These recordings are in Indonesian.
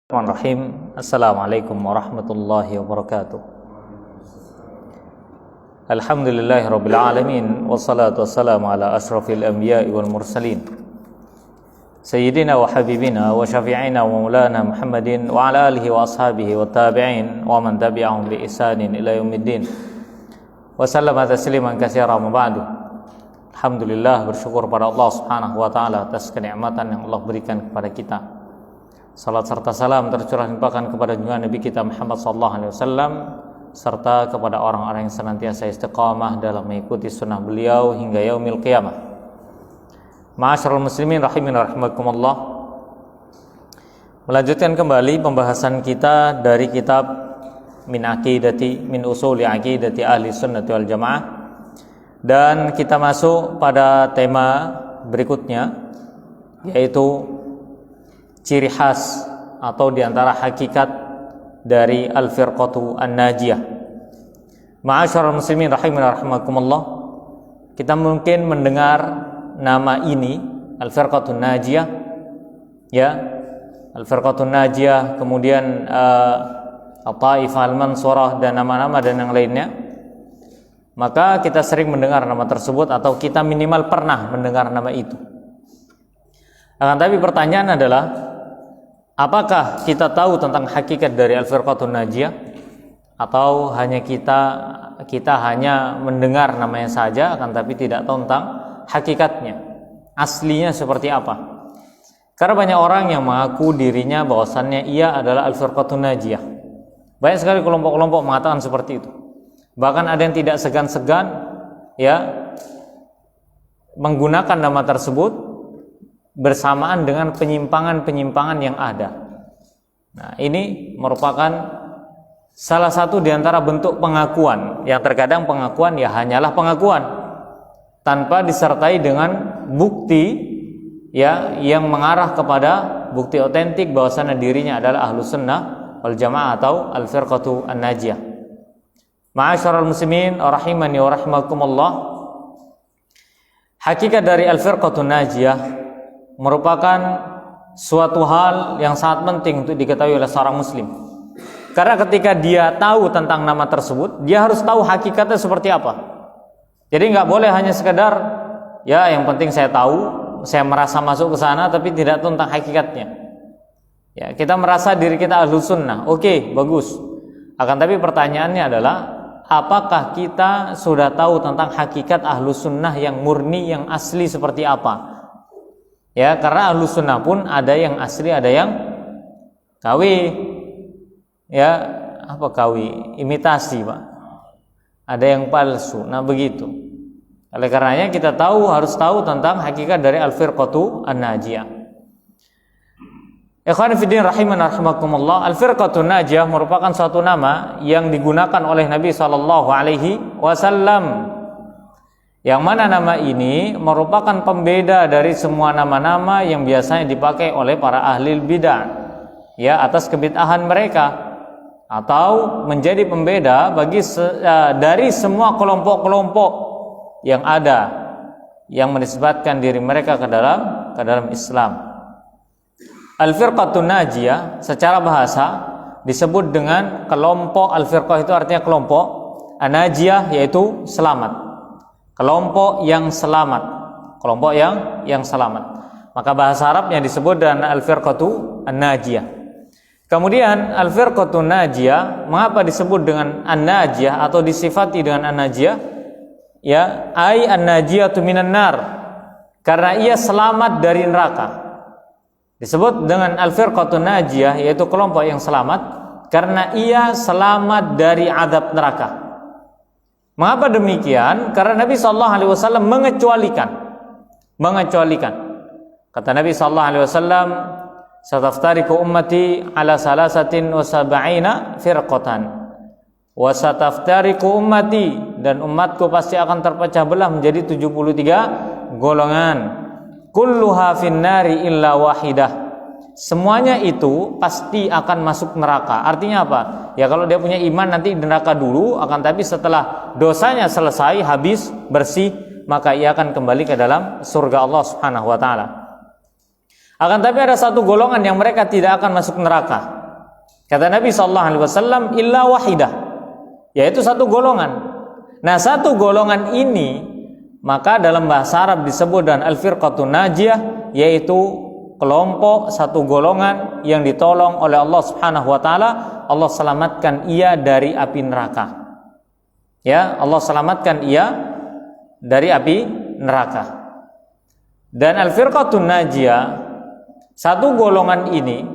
Bismillahirrahmanirrahim. Assalamualaikum warahmatullahi wabarakatuh. Alhamdulillahirabbil alamin wassalatu wassalamu ala asyrafil anbiya'i wal mursalin sayyidina wa habibina wa syafi'ina wa maulana Muhammadin wa ala alihi wa ashabihi wa tabi'in wa man tabi'ahum bi ihsanin ila yaumiddin wa sallama tasliman katsiran ma ba'du. Alhamdulillah, bersyukur pada Allah Subhanahu wa taala atas kenikmatan yang Allah berikan kepada kita. Salat serta salam tercurah limpahkan kepada junjungan Nabi kita Muhammad sallallahu alaihi wasallam serta kepada orang-orang yang senantiasa istiqamah dalam mengikuti sunnah beliau hingga yaumil qiyamah. Ma'asyiral muslimin rahimin rahimakumullah. Melanjutkan kembali pembahasan kita dari kitab min usuli aqidati ahli sunnati wal jamaah, dan kita masuk pada tema berikutnya, yaitu ciri khas atau diantara hakikat dari al-firqatu an-najiyah. Ma'asyiral muslimin rahimin rahimakumullah, kita mungkin mendengar nama ini al-firqatun najiyah, ya, al-firqatun najiyah, kemudian at-taifah al-mansurah dan nama-nama dan yang lainnya. Maka kita sering mendengar nama tersebut atau kita minimal pernah mendengar nama itu. Akan tapi pertanyaan adalah, apakah kita tahu tentang hakikat dari al-firqatun najiyah, atau hanya kita hanya mendengar namanya saja akan tapi tidak tahu tentang hakikatnya, aslinya seperti apa? Karena banyak orang yang mengaku dirinya bahwasannya ia adalah al-firqatun najiyah. Banyak sekali kelompok-kelompok mengatakan seperti itu. Bahkan ada yang tidak segan-segan ya menggunakan nama tersebut bersamaan dengan penyimpangan-penyimpangan yang ada. Nah, ini merupakan salah satu di antara bentuk pengakuan, yang terkadang pengakuan ya hanyalah pengakuan tanpa disertai dengan bukti ya yang mengarah kepada bukti otentik bahwasanya dirinya adalah ahlus sunnah wal jamaah atau al-firqatu an-najiyah. Ma'asyiral muslimin rahimani wa rahimakumullah, hakikat dari al-firqatun najiyah merupakan suatu hal yang sangat penting untuk diketahui oleh seorang muslim. Karena ketika dia tahu tentang nama tersebut, dia harus tahu hakikatnya seperti apa. Jadi nggak boleh hanya sekedar ya yang penting saya tahu, saya merasa masuk ke sana tapi tidak tahu tentang hakikatnya. Ya, kita merasa diri kita ahlus sunnah, oke, bagus. Akan tapi pertanyaannya adalah, apakah kita sudah tahu tentang hakikat ahlus sunnah yang murni, yang asli seperti apa? Ya, karena ahlus sunnah pun ada yang asli, ada yang KW. Ya, apa KW? Imitasi, Pak. Ada yang palsu. Nah, begitu. Oleh karenanya kita harus tahu tentang hakikat dari al-firqatu an-najiyah. Ikhwan fillah rahiman rahimakumullah, al-firqatun najiyah merupakan suatu nama yang digunakan oleh Nabi sallallahu alaihi wasallam, yang mana nama ini merupakan pembeda dari semua nama-nama yang biasanya dipakai oleh para ahli bidah ya atas kebid'ahan mereka, atau menjadi pembeda bagi dari semua kelompok-kelompok yang ada yang menisbatkan diri mereka ke dalam Islam. Al-firqatun najiyah secara bahasa disebut dengan kelompok. Al-firqah itu artinya kelompok, an-najiyah yaitu selamat, kelompok yang selamat, kelompok yang selamat. Maka bahasa Arabnya disebut dengan al-firqatu an-najiyah. Kemudian al-firqatun najiyah, mengapa disebut dengan an-najiyah atau disifati dengan an-najiyah? Ya, ai an-najiyatu minan nar, karena ia selamat dari neraka. Disebut dengan al-firqatun najiyah, yaitu kelompok yang selamat karena ia selamat dari azab neraka. Mengapa demikian? Karena Nabi sallallahu alaihi wasallam mengecualikan. Kata Nabi sallallahu alaihi wasallam, "Sataftariqu ummati ala salasatin wa sab'ina firqatan." Wa sataftariqu ummati, dan umatku pasti akan terpecah belah menjadi 73 golongan. Kulluha finnari illa wahidah. Semuanya itu pasti akan masuk neraka. Artinya apa? Ya kalau dia punya iman nanti di neraka dulu, akan tapi setelah dosanya selesai, habis, bersih, maka ia akan kembali ke dalam surga Allah Subhanahu wa taala. Akan tapi ada satu golongan yang mereka tidak akan masuk neraka. Kata Nabi sallallahu alaihi wasallam, illa wahidah, yaitu satu golongan. Nah, satu golongan ini maka dalam bahasa Arab disebut dengan al-firqatun najiyah, yaitu kelompok, satu golongan yang ditolong oleh Allah Subhanahu wa taala. Allah selamatkan ia dari api neraka. Ya, Allah selamatkan ia dari api neraka. Dan al-firqatun najiyah, satu golongan ini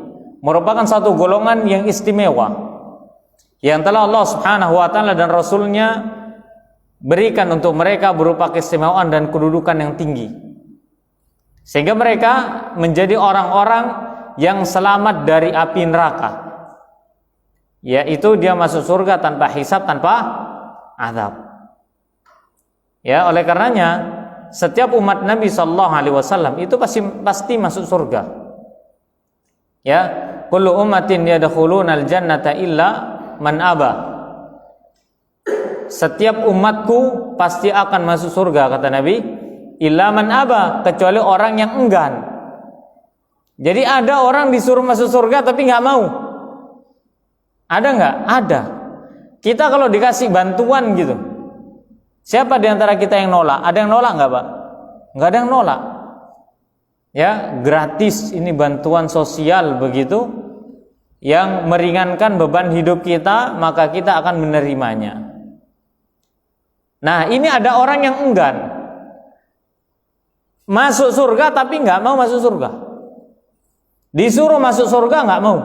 merupakan satu golongan yang istimewa yang telah Allah Subhanahu wa taala dan Rasulnya berikan untuk mereka berupa keistimewaan dan kedudukan yang tinggi, sehingga mereka menjadi orang-orang yang selamat dari api neraka, yaitu dia masuk surga tanpa hisab, tanpa azab. Ya, oleh karenanya setiap umat Nabi sallallahu alaihi wasallam itu pasti masuk surga. Ya, kullu ummatin yadkhulunal jannata illa man aba. Setiap umatku pasti akan masuk surga, kata Nabi, illa man aba, kecuali orang yang enggan. Jadi ada orang disuruh masuk surga tapi nggak mau. Ada nggak? Ada. Kita kalau dikasih bantuan gitu, siapa di antara kita yang nolak? Ada yang nolak nggak, Pak? Nggak ada yang nolak. Ya, gratis ini bantuan sosial begitu, yang meringankan beban hidup kita, maka kita akan menerimanya. Nah, ini ada orang yang enggan masuk surga tapi nggak mau masuk surga. Disuruh masuk surga nggak mau.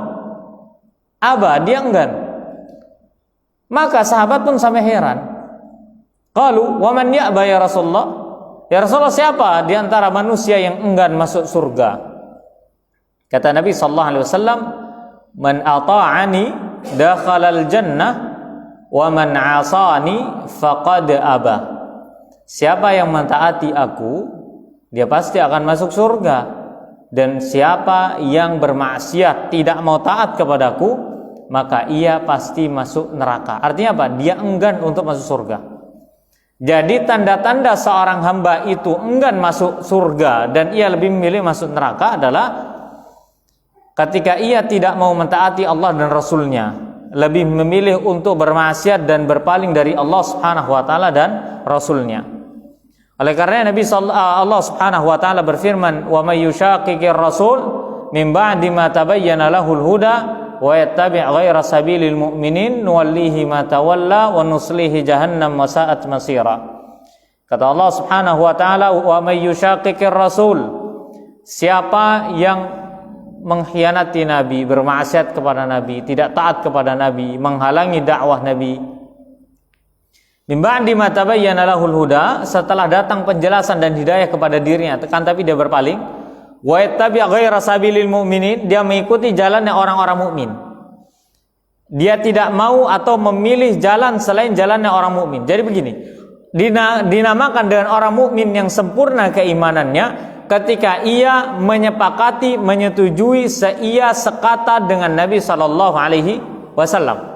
Aba, dia enggan. Maka sahabat pun sampai heran. Qalu, "Wa man ya'ba ya Rasulullah?" Ya Rasulullah, siapa di antara manusia yang enggan masuk surga? Kata Nabi sallallahu alaihi wasallam, "Man ata'ani dakhalal jannah wa man 'asani faqad aba." Siapa yang mentaati aku, dia pasti akan masuk surga. Dan siapa yang bermaksiat, tidak mau taat kepadaku, maka ia pasti masuk neraka. Artinya apa? Dia enggan untuk masuk surga. Jadi tanda-tanda seorang hamba itu enggan masuk surga dan ia lebih memilih masuk neraka adalah ketika ia tidak mau mentaati Allah dan Rasulnya, lebih memilih untuk bermaksiat dan berpaling dari Allah Subhanahu wa taala dan Rasulnya. Oleh karena Allah Subhanahu wa taala berfirman, "Wa may yushaqiqir rasul min ba'di ma tabayyana lahul huda wa yattabi' ghaira sabilil mu'minin nuwallihi ma tawalla wa nuslihi jahannam wa sa'at masira." Kata Allah Subhanahu wa taala, "Wa may yushaqiqir rasul." Siapa yang mengkhianati Nabi, bermaksiat kepada Nabi, tidak taat kepada Nabi, menghalangi dakwah Nabi, min ba'di ma tabayyana lahul huda, setelah datang penjelasan dan hidayah kepada dirinya, tapi dia berpaling, wa yattabi' ghaira sabilil mu'minin, dia mengikuti jalannya orang-orang mukmin. Dia tidak mau atau memilih jalan selain jalannya orang mukmin. Jadi begini, dinamakan dengan orang mukmin yang sempurna keimanannya ketika ia menyepakati, menyetujui seia sekata dengan Nabi sallallahu alaihi wasallam.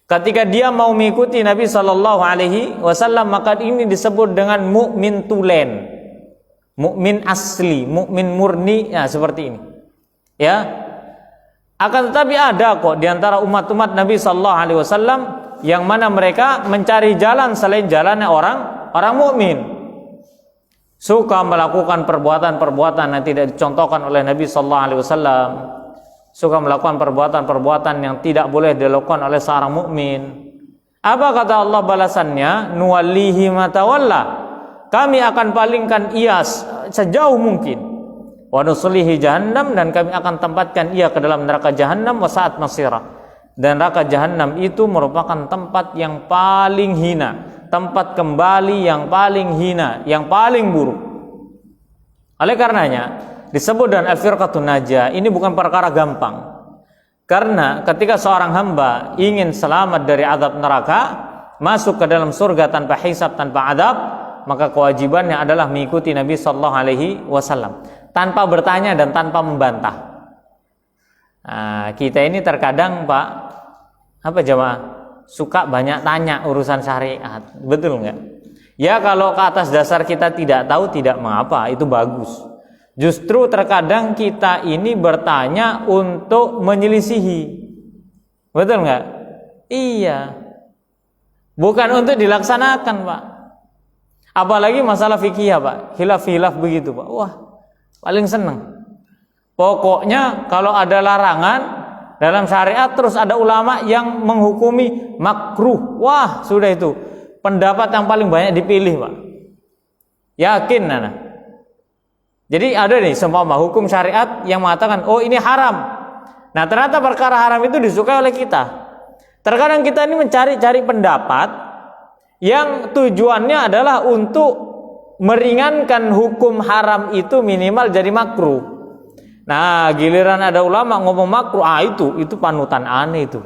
Ketika dia mau mengikuti Nabi sallallahu alaihi wasallam, maka ini disebut dengan mukmin tulen, mukmin asli, mukmin murni, ya seperti ini. Ya. Akan tetapi ada kok di antara umat-umat Nabi sallallahu alaihi wasallam yang mana mereka mencari jalan selain jalannya orang mukmin. Suka melakukan perbuatan-perbuatan yang tidak dicontohkan oleh Nabi sallallahu alaihi wasallam. Suka melakukan perbuatan-perbuatan yang tidak boleh dilakukan oleh seorang mukmin. Apa kata Allah balasannya? Nuwallihi ma tawalla. Kami akan palingkan ia sejauh mungkin. Wa nuslihi jahannam, dan kami akan tempatkan ia ke dalam neraka jahannam wa sa'at masira. Dan neraka jahannam itu merupakan tempat yang paling hina, tempat kembali yang paling hina, yang paling buruk. Oleh karenanya disebut dengan al-firqatun najiyah. Ini bukan perkara gampang. Karena ketika seorang hamba ingin selamat dari azab neraka, masuk ke dalam surga tanpa hisab, tanpa azab, maka kewajibannya adalah mengikuti Nabi sallallahu alaihi wasallam tanpa bertanya dan tanpa membantah. Nah, kita ini terkadang, Pak, apa jemaah, suka banyak tanya urusan syariat. Betul enggak? Ya, kalau ke atas dasar kita tidak tahu, tidak mengapa, itu bagus. Justru terkadang kita ini bertanya untuk menyelisihi. Betul nggak? Iya. Bukan untuk dilaksanakan, Pak. Apalagi masalah fikih, Pak. Khilaf-khilaf begitu, Pak. Wah, paling seneng. Pokoknya kalau ada larangan dalam syariat terus ada ulama yang menghukumi makruh. Wah, sudah itu. Pendapat yang paling banyak dipilih, Pak. Yakin, Nana. Jadi ada nih seumpama hukum syariat yang mengatakan, oh ini haram. Nah, ternyata perkara haram itu disukai oleh kita. Terkadang kita ini mencari-cari pendapat yang tujuannya adalah untuk meringankan hukum haram itu minimal jadi makruh. Nah, giliran ada ulama ngomong makruh, itu panutan aneh itu.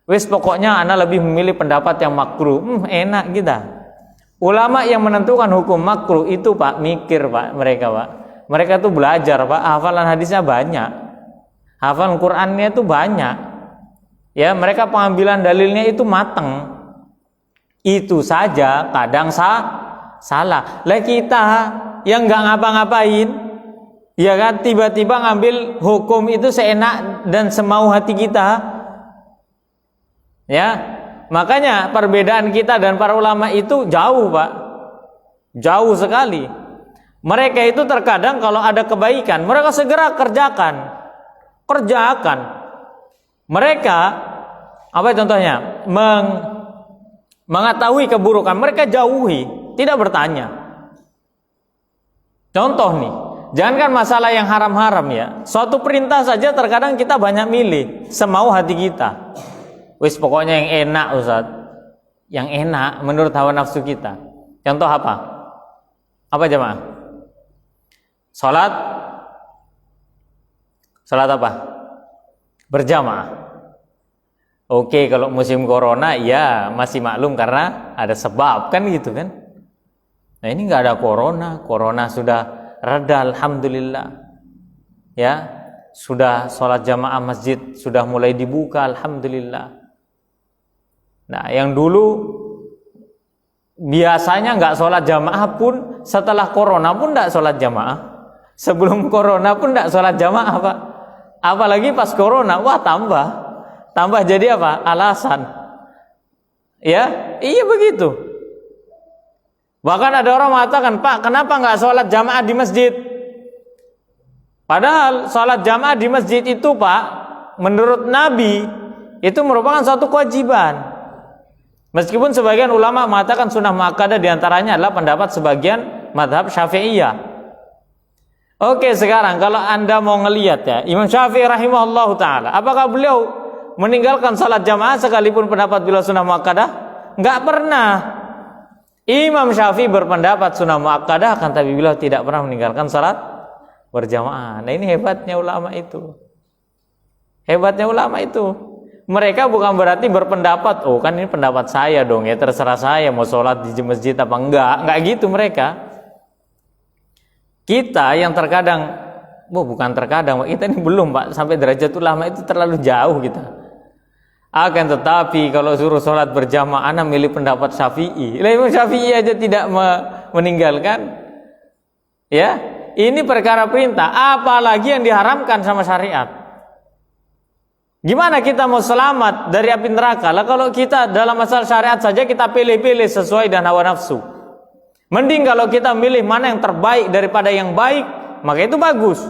Wis pokoknya ana lebih memilih pendapat yang makruh. Enak kita. Ulama yang menentukan hukum makruh itu, Pak, mikir, Pak, mereka, Pak. Mereka tuh belajar, Pak, hafalan hadisnya banyak. Hafalan Qur'annya itu banyak. Ya, mereka pengambilan dalilnya itu mateng. Itu saja kadang salah. Lah kita yang nggak ngapa-ngapain, ya kan, tiba-tiba ngambil hukum itu seenak dan semau hati kita. Ya, makanya perbedaan kita dan para ulama itu jauh, Pak. Jauh sekali. Mereka itu terkadang kalau ada kebaikan, mereka segera kerjakan. Mereka, apa contohnya? Mengetahui keburukan, mereka jauhi, tidak bertanya. Contoh nih, jangankan masalah yang haram-haram ya, suatu perintah saja terkadang kita banyak milih, semau hati kita. Wis pokoknya yang enak, Ustaz. Yang enak menurut hawa nafsu kita. Contoh apa? Apa jemaah? Salat apa? Berjamaah. Oke, kalau musim corona ya masih maklum karena ada sebab kan gitu kan. Nah, ini nggak ada corona sudah reda, alhamdulillah. Ya, sudah sholat jamaah masjid sudah mulai dibuka, alhamdulillah. Nah, yang dulu biasanya nggak sholat jamaah pun setelah corona pun nggak sholat jamaah. Sebelum corona pun nggak sholat jamaah, Pak. Apalagi pas corona, wah tambah jadi apa? Alasan. Ya, iya begitu. Bahkan ada orang mengatakan, Pak, kenapa nggak sholat jamaah di masjid? Padahal sholat jamaah di masjid itu, Pak, menurut Nabi itu merupakan suatu kewajiban. Meskipun sebagian ulama mengatakan sunnah muakkadah, diantaranya adalah pendapat sebagian madhab Syafi'iyah. Oke, sekarang kalau Anda mau ngelihat ya, Imam Syafi'i rahimahullahu ta'ala, apakah beliau meninggalkan salat jamaah sekalipun pendapat beliau sunnah muakkadah? Enggak pernah. Imam Syafi'i berpendapat sunnah muakkadah, akan tapi beliau tidak pernah meninggalkan salat berjamaah. Nah, ini hebatnya ulama itu. Mereka bukan berarti berpendapat, oh kan ini pendapat saya dong ya, terserah saya mau sholat di masjid apa enggak gitu mereka. Kita yang terkadang, bukan terkadang, kita ini belum, Pak, sampai derajat ulama itu terlalu jauh kita. Akan tetapi kalau suruh sholat berjamaah, ana milih pendapat Syafi'i. Imam Syafi'i aja tidak meninggalkan. Ya, ini perkara perintah, apalagi yang diharamkan sama syariat. Gimana kita mau selamat dari api neraka? Lah kalau kita dalam masalah syariat saja kita pilih-pilih sesuai dan hawa nafsu. Mending kalau kita milih mana yang terbaik daripada yang baik, maka itu bagus.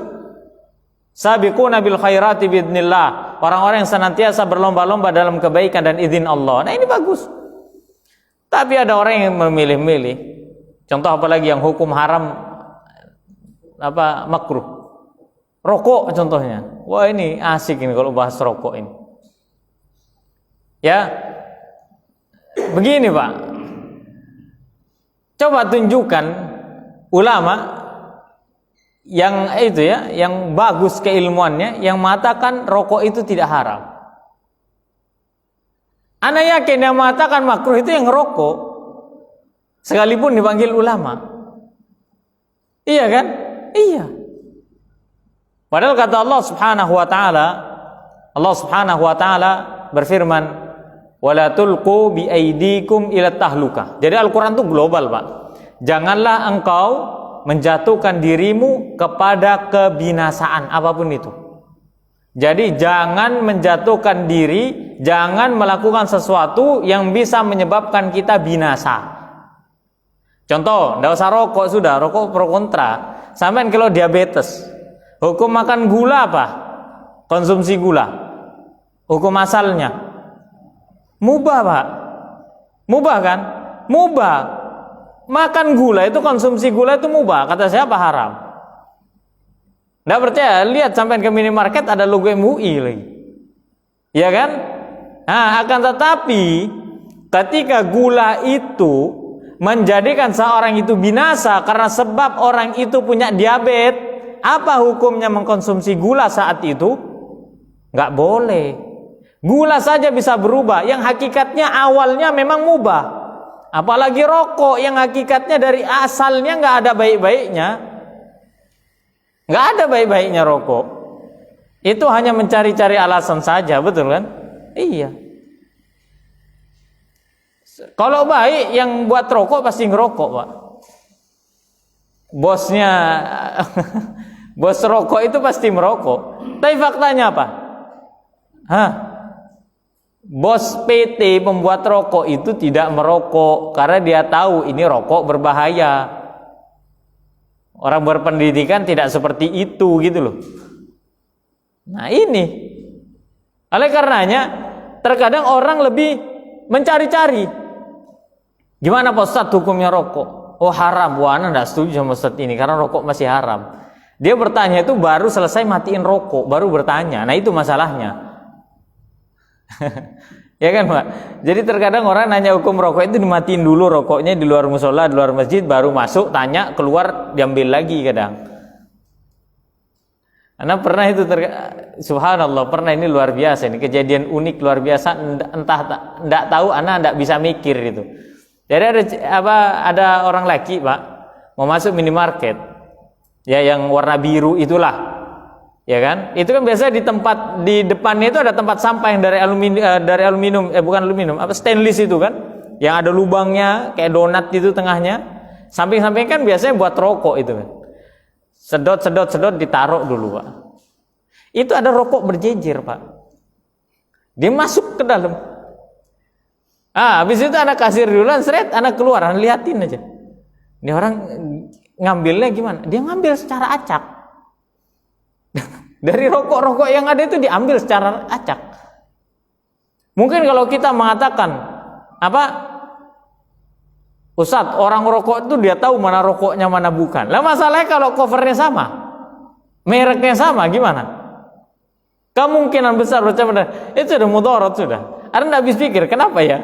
Sabiquna bil khairati biidznillah. Orang-orang yang senantiasa berlomba-lomba dalam kebaikan dan izin Allah. Nah, ini bagus. Tapi ada orang yang memilih-milih. Contoh apalagi yang hukum haram makruh. Rokok contohnya. Wah, ini asik ini kalau bahas rokok ini. Ya. Begini, Pak. Coba tunjukkan ulama yang itu ya, yang bagus keilmuannya, yang mengatakan rokok itu tidak haram. Ana yakin yang mengatakan makruh itu yang ngerokok, sekalipun dipanggil ulama. Iya kan? Iya. Padahal kata Allah Subhanahu wa taala berfirman, wala tulqu bi aidikum ila tahlukah. Jadi Al-Qur'an itu global, Pak. Janganlah engkau menjatuhkan dirimu kepada kebinasaan apapun itu. Jadi jangan menjatuhkan diri, jangan melakukan sesuatu yang bisa menyebabkan kita binasa. Contoh, tidak usah rokok sudah, rokok pro kontra. Sampai kalau diabetes, hukum makan gula apa? Konsumsi gula. Hukum asalnya mubah, Pak. Mubah kan? Mubah. Makan gula itu, konsumsi gula itu mubah. Kata siapa? Haram. Nggak percaya? Lihat sampai ke minimarket ada logo MUI lagi. Ya kan? Nah, akan tetapi ketika gula itu menjadikan seorang itu binasa karena sebab orang itu punya diabetes, apa hukumnya mengkonsumsi gula saat itu? Nggak boleh. Gula saja bisa berubah, yang hakikatnya awalnya memang mubah. Apalagi rokok yang hakikatnya dari asalnya nggak ada baik-baiknya. Nggak ada baik-baiknya rokok. Itu hanya mencari-cari alasan saja, betul kan? Iya. Kalau baik yang buat rokok pasti ngerokok, Pak. Bosnya bos rokok itu pasti merokok. Tapi faktanya apa? Bos PT pembuat rokok itu tidak merokok karena dia tahu ini rokok berbahaya. Orang berpendidikan tidak seperti itu gitu loh. Nah ini, oleh karenanya terkadang orang lebih mencari-cari. Gimana Pak Ustadz hukumnya rokok? Oh haram. Wah, Anda tidak setuju sama Ustadz ini karena rokok masih haram. Dia bertanya itu baru selesai matiin rokok, baru bertanya. Nah itu masalahnya. Ya kan Pak? Jadi terkadang orang nanya hukum rokok itu dimatiin dulu rokoknya di luar musola, di luar masjid, baru masuk, tanya, keluar, diambil lagi kadang. Karena pernah itu subhanallah, pernah ini luar biasa, ini kejadian unik luar biasa, entah enggak tahu, ana enggak bisa mikir itu. Jadi ada orang laki, Pak, mau masuk minimarket. Ya yang warna biru itulah. Ya kan? Itu kan biasanya di tempat di depannya itu ada tempat sampah yang dari aluminium, bukan aluminium, stainless itu kan, yang ada lubangnya kayak donat itu tengahnya. Samping-samping kan biasanya buat rokok itu kan. Sedot ditaruh dulu, Pak. Itu ada rokok berjejer, Pak. Dia masuk ke dalam. Habis itu anak kasir duluan, seret, anak keluar, anak liatin aja. Ini orang ngambilnya gimana? Dia ngambil secara acak. Dari rokok-rokok yang ada itu diambil secara acak. Mungkin kalau kita mengatakan Ustadz, orang rokok itu dia tahu mana rokoknya mana bukan. Lah masalahnya kalau covernya sama, mereknya sama, gimana? Kemungkinan besar itu sudah mudarat sudah. Anda tidak habis pikir kenapa ya?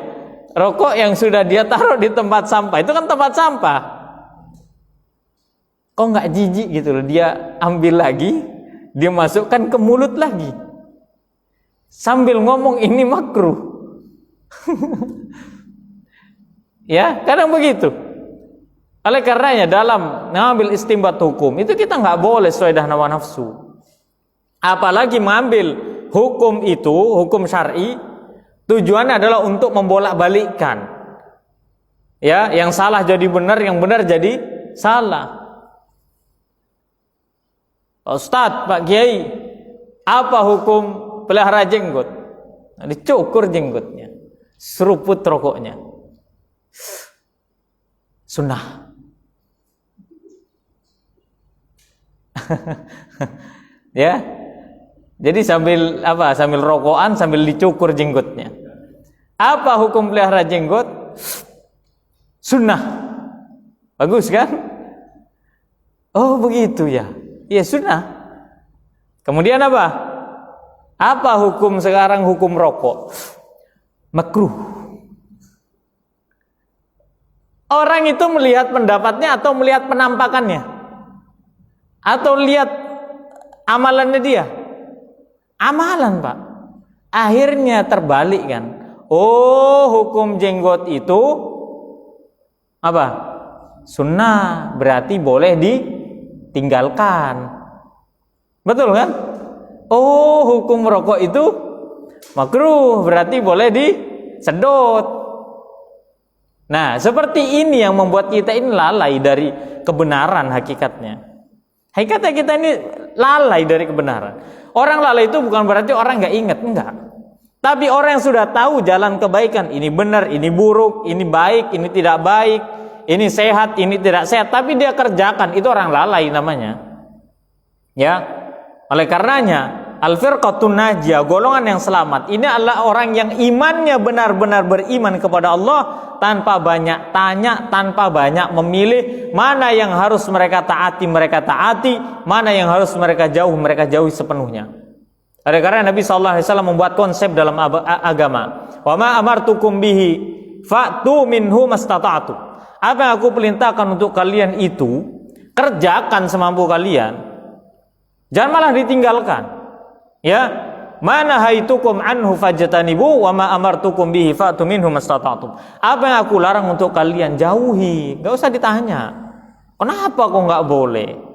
Rokok yang sudah dia taruh di tempat sampah itu kan tempat sampah. Kok nggak jijik gitu loh? Dia ambil lagi, dia masukkan ke mulut lagi, sambil ngomong ini makruh. Ya, kadang begitu. Oleh karenanya dalam mengambil istinbat hukum itu kita nggak boleh sesuai dengan hawa nafsu. Apalagi mengambil hukum itu, hukum syar'i, tujuannya adalah untuk membolak-balikkan. Ya, yang salah jadi benar, yang benar jadi salah. Ustadz, Pak Kiai, apa hukum pelihara jenggot? Dicukur jenggotnya, seruput rokoknya. Sunnah. Ya. Jadi sambil rokokan sambil dicukur jenggotnya. Apa hukum pelihara jenggot? Sunnah. Bagus kan? Oh, begitu ya. Ya sunnah. Kemudian apa? Apa hukum sekarang hukum rokok? Makruh. Orang itu melihat pendapatnya atau melihat penampakannya? Atau lihat amalannya dia? Amalan, Pak. Akhirnya terbalik kan. Oh, hukum jenggot itu apa? Sunnah, berarti boleh tinggalkan. Betul kan? Oh, hukum rokok itu makruh, berarti boleh disedot. Nah, seperti ini yang membuat kita ini lalai dari kebenaran hakikatnya. Hakikatnya kita ini lalai dari kebenaran. Orang lalai itu bukan berarti orang nggak ingat, enggak. Tapi orang yang sudah tahu jalan kebaikan, ini benar, ini buruk, ini baik, ini tidak baik, ini sehat, ini tidak sehat, tapi dia kerjakan, itu orang lalai namanya. Ya, oleh karenanya al-firqatun najiyah, golongan yang selamat, ini adalah orang yang imannya benar-benar beriman kepada Allah, tanpa banyak tanya, tanpa banyak memilih mana yang harus mereka taati, mana yang harus mereka jauhi sepenuhnya. Oleh karena Nabi SAW membuat konsep dalam agama, wa ma amartukum bihi fa'tu minhu mastata'tu. Apa yang aku perintahkan untuk kalian itu kerjakan semampu kalian, jangan malah ditinggalkan. Ya, mana haitukum anhu fajtanibu wa ma amartukum bihi fa'tu minhu mastata'tu. Apa yang aku larang untuk kalian jauhi, enggak usah ditanya. Kenapa kok enggak boleh?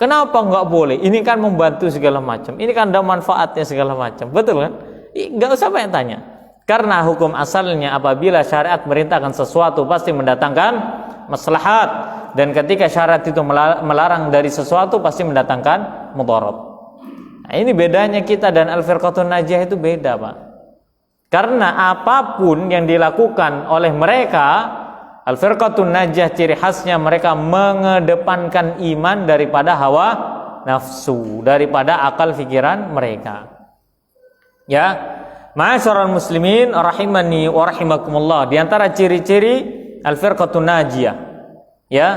Kenapa enggak boleh? Ini kan membantu segala macam. Ini kan ada manfaatnya segala macam. Betul kan? Enggak usah banyak tanya. Karena hukum asalnya apabila syariat merintahkan sesuatu pasti mendatangkan maslahat, dan ketika syariat itu melarang dari sesuatu pasti mendatangkan mudarat. Nah, ini bedanya kita dan al-firqatun najiyah itu beda, Pak. Karena apapun yang dilakukan oleh mereka, al-firqatun najiyah ciri khasnya mereka mengedepankan iman daripada hawa nafsu, daripada akal pikiran mereka. Ya, ma'asyiral muslimin rahimani wa rahimakumullah, di antara ciri-ciri al-firqatun najiyah, ya,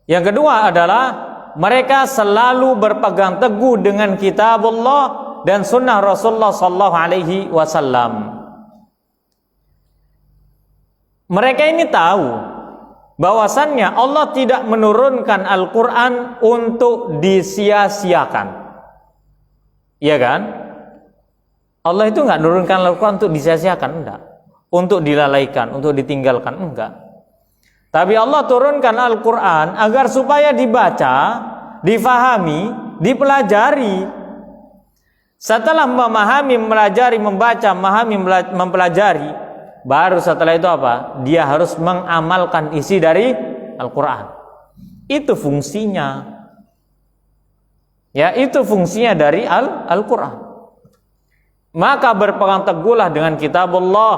yang kedua adalah mereka selalu berpegang teguh dengan kitabullah dan sunnah Rasulullah sallallahu alaihi wasallam. Mereka ini tahu bahwasannya Allah tidak menurunkan Al-Quran untuk disia-siakan. Iya kan? Allah itu nggak menurunkan Al-Quran untuk disia-siakan, enggak. Untuk dilalaikan, untuk ditinggalkan, enggak. Tapi Allah turunkan Al-Quran agar supaya dibaca, difahami, dipelajari. Setelah memahami, mempelajari, membaca, memahami, mempelajari, baru setelah itu apa? Dia harus mengamalkan isi dari Al-Quran. Itu fungsinya. Ya, itu fungsinya dari Al-Quran. Maka berpegang teguhlah dengan kitabullah,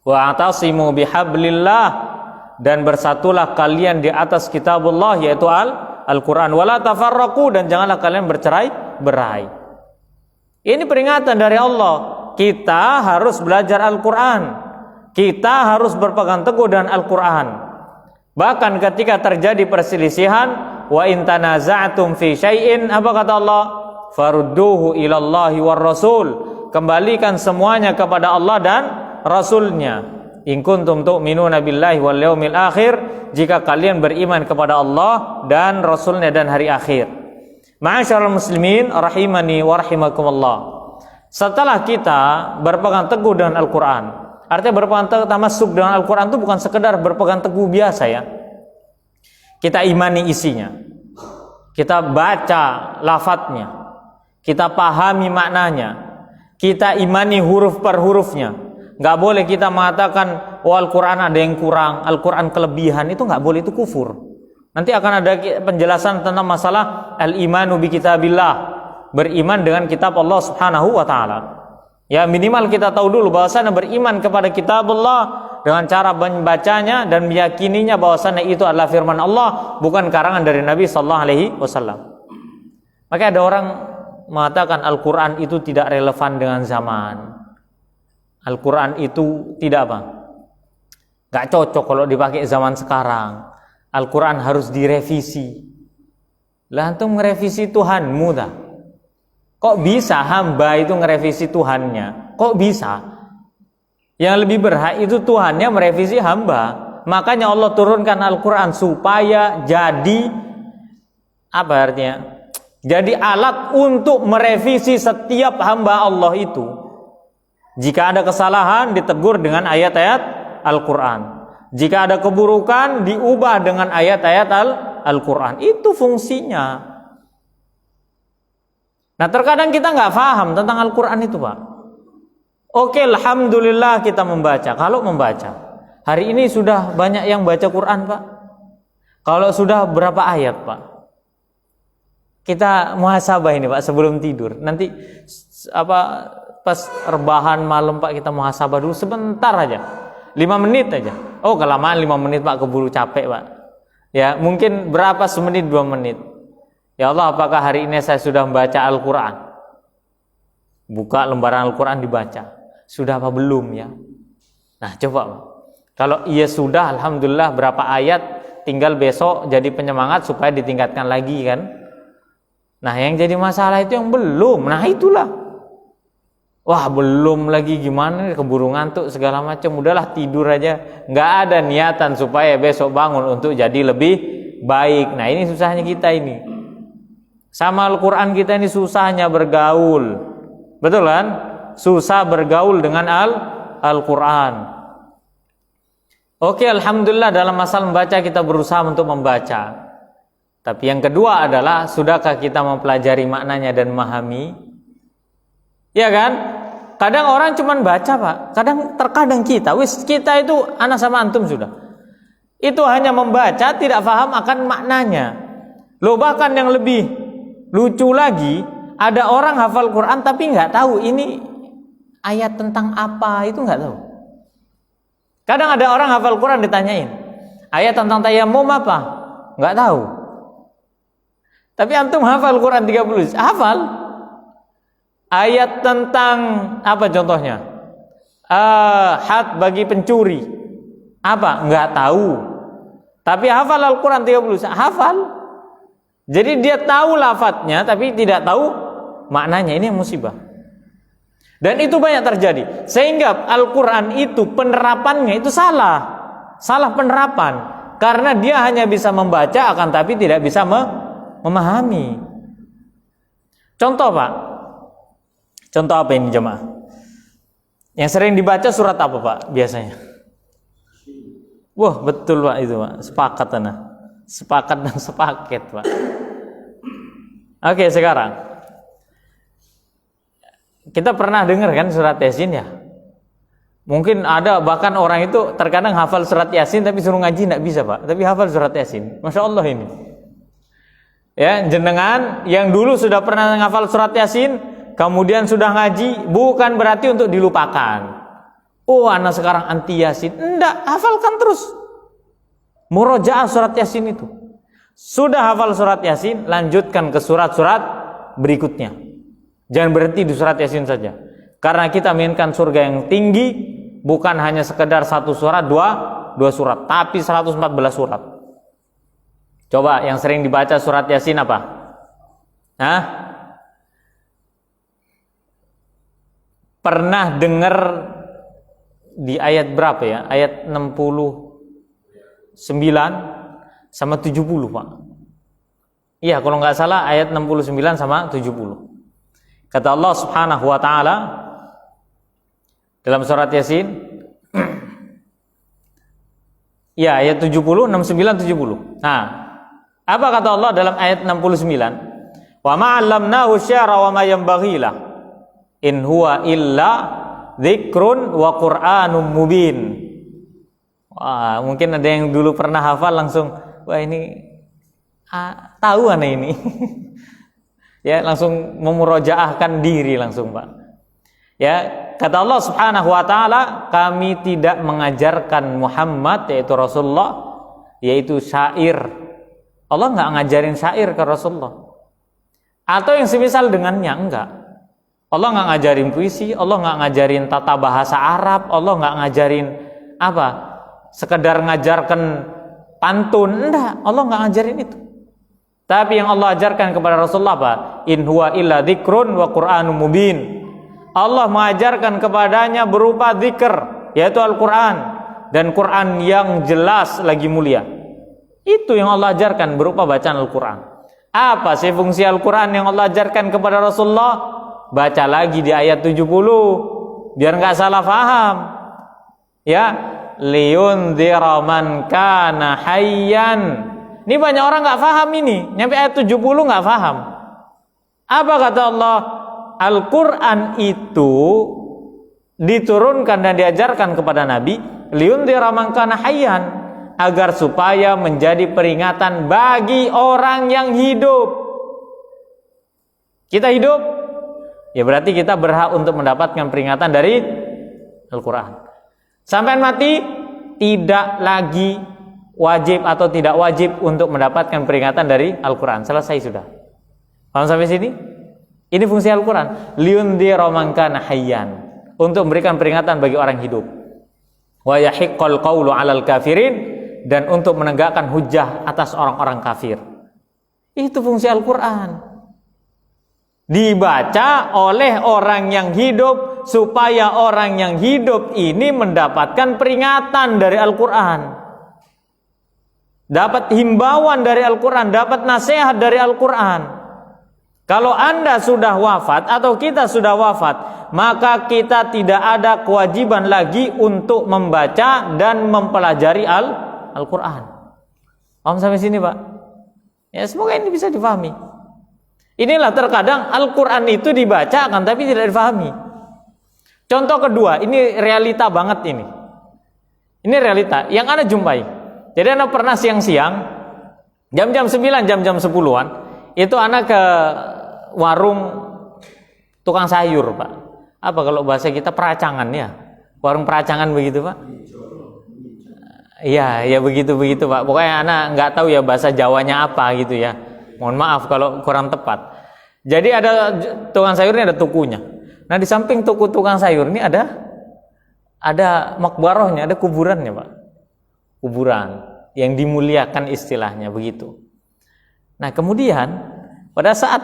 wa'tasimu bihablillah, dan bersatulah kalian di atas kitabullah, yaitu Al-Quran. Wala tafarraqu, dan janganlah kalian bercerai-berai. Ini peringatan dari Allah. Kita harus belajar Al-Quran. Kita harus berpegang teguh dengan Al-Quran. Bahkan ketika terjadi perselisihan, wa in tanaza'tum fi syai'in, apa kata Allah? Farudduhu ilallahi war rasul. Kembalikan semuanya kepada Allah dan Rasulnya. In kuntum tu'minuna billahi wal yaumil akhir, jika kalian beriman kepada Allah dan Rasulnya dan hari akhir. Ma'asyiral muslimin rahimani wa rahimakumullah. Setelah kita berpegang teguh dengan Al-Quran, artinya berpegang teguh tamasuk dengan Al-Quran itu bukan sekedar berpegang teguh biasa, ya. Kita imani isinya, kita baca lafadznya, kita pahami maknanya, kita imani huruf per hurufnya. Nggak boleh kita mengatakan, oh Al-Quran ada yang kurang, Al-Quran kelebihan, itu nggak boleh, itu kufur. Nanti akan ada penjelasan tentang masalah al-imanu bi kitabillah, beriman dengan kitab Allah Subhanahu wa taala. Ya, minimal kita tahu dulu bahwasanya beriman kepada kitab Allah dengan cara membacanya dan meyakininya bahwasanya itu adalah firman Allah, bukan karangan dari Nabi sallallahu alaihi wasallam. Maka ada orang mengatakan Al-Quran itu tidak relevan dengan zaman. Al-Quran itu tidak apa? Gak cocok kalau dipakai zaman sekarang. Al-Quran harus direvisi. Lah antum ngerevisi Tuhanmu dah. Kok bisa hamba itu ngerevisi Tuhannya? Kok bisa? Yang lebih berhak itu Tuhannya merevisi hamba. Makanya Allah turunkan Al-Quran supaya jadi apa artinya? Jadi alat untuk merevisi setiap hamba Allah itu. Jika ada kesalahan ditegur dengan ayat-ayat Al-Quran. Jika ada keburukan diubah dengan ayat-ayat Al-Quran. Itu fungsinya. Nah, terkadang kita nggak paham tentang Al-Quran itu, Pak. Oke, alhamdulillah kita membaca. Kalau membaca, hari ini sudah banyak yang baca Quran, Pak. Kalau sudah berapa ayat, Pak? kita muhasabah ini Pak sebelum tidur. Nanti pas rebahan malam Pak kita muhasabah dulu sebentar aja. 5 menit aja. Oh, kelamaan 5 menit Pak, keburu capek Pak. Ya, mungkin berapa semenit 2 menit. Ya Allah, apakah hari ini saya sudah membaca Al-Qur'an? Buka lembaran Al-Qur'an dibaca. Sudah apa belum ya? Nah, coba Pak. Kalau iya sudah, alhamdulillah berapa ayat, tinggal besok jadi penyemangat supaya ditingkatkan lagi kan. Nah, yang jadi masalah itu yang belum. Nah, itulah. Wah, belum lagi gimana, keburu ngantuk segala macam. Udahlah tidur aja. Nggak ada niatan supaya besok bangun untuk jadi lebih baik. Nah, ini susahnya kita ini. Sama Al-Qur'an kita ini susahnya bergaul. Betul kan? Susah bergaul dengan Al-Qur'an. Oke, alhamdulillah dalam masalah membaca kita berusaha untuk membaca. Tapi yang kedua adalah, sudahkah kita mempelajari maknanya dan memahami? Ya kan? Kadang orang cuma baca Pak. Terkadang kita itu anak sama antum sudah. Itu hanya membaca, tidak paham akan maknanya. Loh, bahkan yang lebih lucu lagi, ada orang hafal Quran tapi nggak tahu ini ayat tentang apa, itu nggak tahu. Kadang ada orang hafal Quran ditanyain, ayat tentang tayamum apa? Nggak tahu. Tapi antum hafal Quran 30 hafal. Ayat tentang apa contohnya? Had bagi pencuri. Apa? Nggak tahu. Tapi hafal Al-Quran 30 hafal. Jadi dia tahu lafadznya tapi tidak tahu maknanya. Ini yang musibah. Dan itu banyak terjadi. Sehingga Al-Quran itu penerapannya itu salah. Salah penerapan. Karena dia hanya bisa membaca akan tapi tidak bisa memahami. Contoh Pak. Contoh apa ini jemaah? Yang sering dibaca surat apa Pak biasanya? Wah, betul Pak itu Pak. Sepakat ana. Sepakat dan sepaket Pak. Oke, sekarang kita pernah dengar kan surat Yasin ya? Mungkin ada bahkan orang itu terkadang hafal surat Yasin tapi suruh ngaji tidak bisa Pak. Tapi hafal surat Yasin. Masya Allah ini. Ya, jenengan yang dulu sudah pernah menghafal surat Yasin, kemudian sudah ngaji, bukan berarti untuk dilupakan. Oh, anak sekarang anti Yasin. Enggak, hafalkan terus. Murojaah surat Yasin itu. Sudah hafal surat Yasin, lanjutkan ke surat-surat berikutnya. Jangan berhenti di surat Yasin saja. Karena kita menginginkan surga yang tinggi, bukan hanya sekedar satu surat, dua surat, tapi 114 surat. Coba yang sering dibaca surat Yasin apa? Hah? Pernah dengar di ayat berapa ya? Ayat 69 sama 70 Pak. Iya, kalau nggak salah ayat 69 sama 70. Kata Allah Subhanahu wa taala dalam surat Yasin, ya ayat 70, 69, 70. Nah, apa kata Allah dalam ayat 69? Wa ma'allamnahu syara wa ma yanbaghi lah. In huwa illa dzikrun wa qur'anum mubin. Wah, mungkin ada yang dulu pernah hafal langsung, wah ini tahu aneh ini. Ya, langsung memurojaahkan diri langsung Pak. Ya, kata Allah Subhanahu wa taala, kami tidak mengajarkan Muhammad yaitu Rasulullah yaitu syair. Allah enggak ngajarin syair ke Rasulullah. Atau yang semisal dengannya, enggak. Allah enggak ngajarin puisi, Allah enggak ngajarin tata bahasa Arab, Allah enggak ngajarin apa? Sekedar ngajarkan pantun, enggak. Allah enggak ngajarin itu. Tapi yang Allah ajarkan kepada Rasulullah apa? In huwa illa dzikrun wa qur'anum mubin. Allah mengajarkan kepadanya berupa zikr, yaitu Al-Quran, dan Quran yang jelas lagi mulia. Itu yang Allah ajarkan berupa bacaan Al-Quran. Apa sih fungsi Al-Quran yang Allah ajarkan kepada Rasulullah? Baca lagi di ayat 70 biar nggak salah faham. Ya, liyundzira man kana hayyan. Ini banyak orang nggak paham ini. Nyampe ayat 70 nggak paham. Apa kata Allah? Al-Quran itu diturunkan dan diajarkan kepada Nabi liyundzira man kana hayyan, agar supaya menjadi peringatan bagi orang yang hidup. Kita hidup, ya berarti kita berhak untuk mendapatkan peringatan dari Al-Quran. Sampai mati, tidak lagi wajib atau tidak wajib untuk mendapatkan peringatan dari Al-Quran. Selesai sudah. Paham sampai sini? Ini fungsi Al-Quran. Liundhira man kana hayyan, untuk memberikan peringatan bagi orang hidup. Wa yahiqqal qawlu 'alal kafirin, dan untuk menegakkan hujah atas orang-orang kafir. Itu fungsi Al-Quran. Dibaca oleh orang yang hidup supaya orang yang hidup ini mendapatkan peringatan dari Al-Quran, dapat himbauan dari Al-Quran, dapat nasihat dari Al-Quran. Kalau Anda sudah wafat atau kita sudah wafat, maka kita tidak ada kewajiban lagi untuk membaca dan mempelajari Al-Quran. Paham sampai sini, Pak? Ya, semoga ini bisa difahami. Inilah terkadang Al-Quran itu dibaca kan tapi tidak difahami. Contoh kedua, ini realita banget ini. Ini realita yang Anda jumpai. Jadi Anda pernah siang-siang, jam-jam 9, jam-jam 10-an, itu Anda ke warung tukang sayur, Pak. Apa kalau bahasa kita peracangan ya? Warung peracangan begitu, Pak? Iya, ya begitu Pak. Pokoknya Anda nggak tahu ya bahasa Jawanya apa gitu ya. Mohon maaf kalau kurang tepat. Jadi ada tukang sayur ini, ada tukunya. Nah, di samping tuku tukang sayur ini ada makbarohnya, ada kuburannya, Pak. Kuburan yang dimuliakan istilahnya begitu. Nah, kemudian pada saat